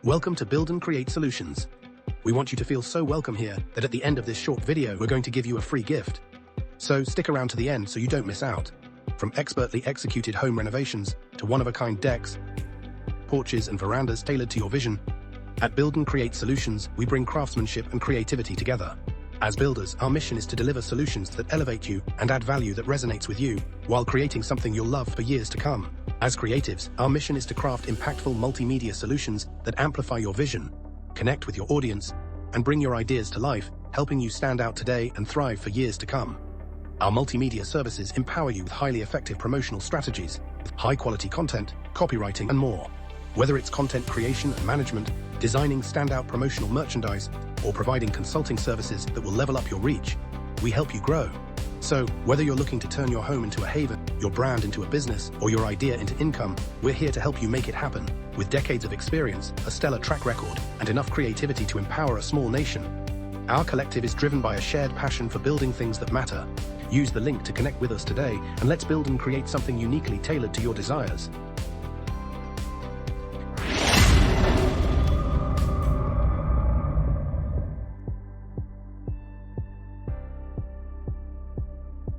Welcome to Build and Create Solutions. We want you to feel so welcome here that at the end of this short video, we're going to give you a free gift. So stick around to the end so you don't miss out. From expertly executed home renovations to one-of-a-kind decks, porches and verandas tailored to your vision, at Build and Create Solutions, we bring craftsmanship and creativity together. As builders, our mission is to deliver solutions that elevate you and add value that resonates with you, while creating something you'll love for years to come. As creatives, our mission is to craft impactful multimedia solutions that amplify your vision, connect with your audience, and bring your ideas to life, helping you stand out today and thrive for years to come. Our multimedia services empower you with highly effective promotional strategies, with high-quality content, copywriting, and more. Whether it's content creation and management, designing standout promotional merchandise, or providing consulting services that will level up your reach, we help you grow. So, whether you're looking to turn your home into a haven, your brand into a business, or your idea into income, we're here to help you make it happen. With decades of experience, a stellar track record, and enough creativity to empower a small nation, our collective is driven by a shared passion for building things that matter. Use the link to connect with us today, and let's build and create something uniquely tailored to your desires.